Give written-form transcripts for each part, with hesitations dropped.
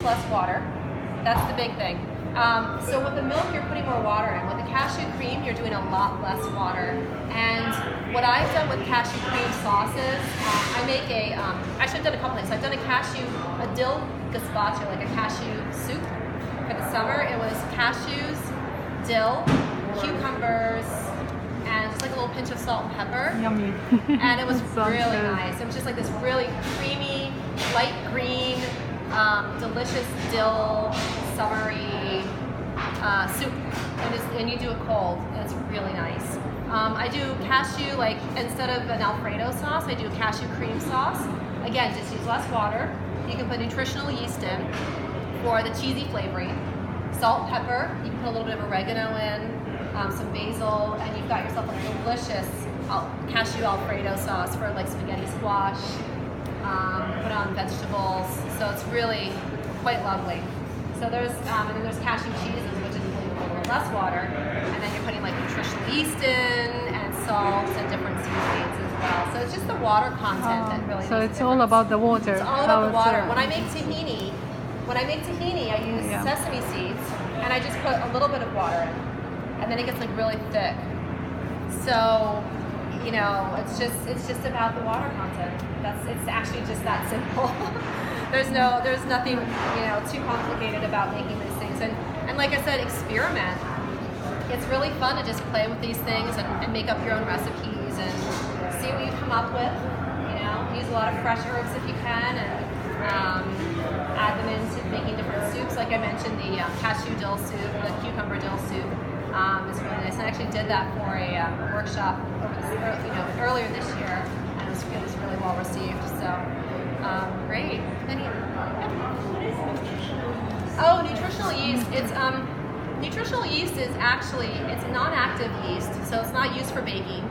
less water. That's the big thing. So with the milk, you're putting more water in. With the cashew cream, you're doing a lot less water. And what I've done with cashew cream sauces, I make actually I've done a couple things. So I've done a dill gazpacho, like a cashew soup for the summer. It was cashews, dill, cucumbers, and just like a little pinch of salt and pepper. Yummy. And it was really good. nice. It was just like this really creamy, light green, delicious dill, summery soup. And you do it cold, and it's really nice. I do cashew, like instead of an Alfredo sauce, I do cashew cream sauce. Again, just use less water. You can put nutritional yeast in for the cheesy flavoring. Salt, pepper, you can put a little bit of oregano in, some basil, and you've got yourself a delicious cashew Alfredo sauce for like spaghetti squash. Put on vegetables, so it's really quite lovely. So there's, and then there's cashew cheeses, which is a little less water, and then you're putting like nutritional yeast in, and salt, and different seasonings as well. So it's just the water content that really So makes it's a all difference. about the water. It's all about the water. When I make tahini, I use sesame seeds, and I just put a little bit of water in, and then it gets like really thick. So, you know, it's just about the water content. It's actually just that simple. there's nothing, you know, too complicated about making these things. And like I said, experiment. It's really fun to just play with these things and make up your own recipes and see what you come up with. You know, use a lot of fresh herbs if you can, and add them into making different soups. Like I mentioned, the cashew dill soup, the cucumber dill soup. Is really nice. And I actually did that for a workshop earlier this year, and it was really well received. So great. Oh, nutritional yeast. Nutritional yeast is actually it's non-active yeast, so it's not used for baking.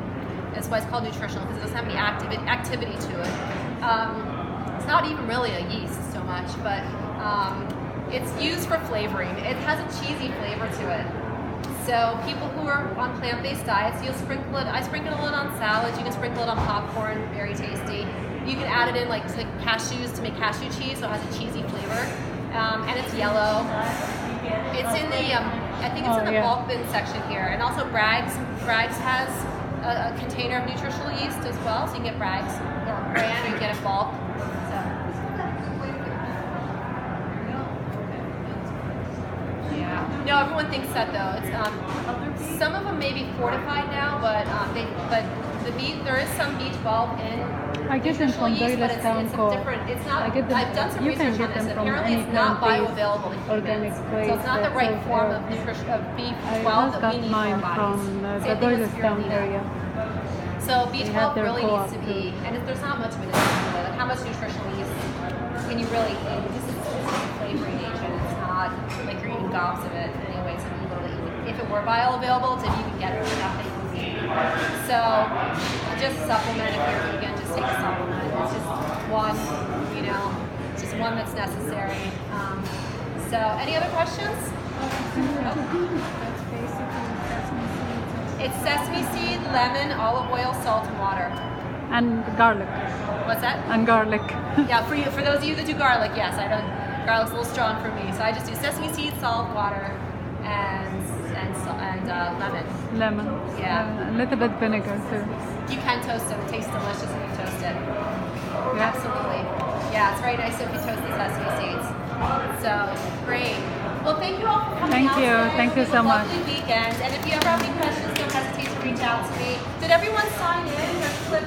That's why it's called nutritional, because it doesn't have any activity to it. It's not even really a yeast so much, but it's used for flavoring. It has a cheesy flavor to it. So people who are on plant-based diets, you'll sprinkle it. I sprinkle it on salads. You can sprinkle it on popcorn. Very tasty. You can add it in like to cashews to make cashew cheese, so it has a cheesy flavor. And it's yellow. It's in the I think it's in the bulk bin section here, and also Bragg's. Bragg's has a container of nutritional yeast as well, so you can get Bragg's or brand, or you get it bulk. No, everyone thinks that though. It's some of them may be fortified now, but there is some B12 in. I get them from yeast, town it's called. different. It's not. I get them, I've done some you can research get on them this. from Apparently, any it's not plant-based bioavailable to organic humans, place. so it's not the right form of nutrition of B12 that we need for our bodies. The Doylestown area. So B12 really needs to be, and there's not much of it. Like how much nutritional yeast can you really eat? This is a flavoring agent. It's not like you're eating gobs of it anyway. So you literally eat. If it were bioavailable, then you can get it for nothing. So just supplement if you're vegan. Just take a supplement. It's just one, you know, it's just one that's necessary. So any other questions? It's sesame seed, lemon, olive oil, salt, and water. And garlic. What's that? And garlic. Yeah, for those of you that do garlic, yes, I don't. Garlic's a little strong for me, so I just do sesame seed, salt, water, and lemon. Lemon. Yeah. A little bit vinegar too. You can toast it. It tastes delicious when you toast it. Yeah. Absolutely. Yeah, it's very nice if you toast the sesame seeds. So great. Well, thank you all for coming out today. Thank you so much. Have a lovely weekend. And if you ever have any questions, don't hesitate to reach out to me. Did everyone sign in or click?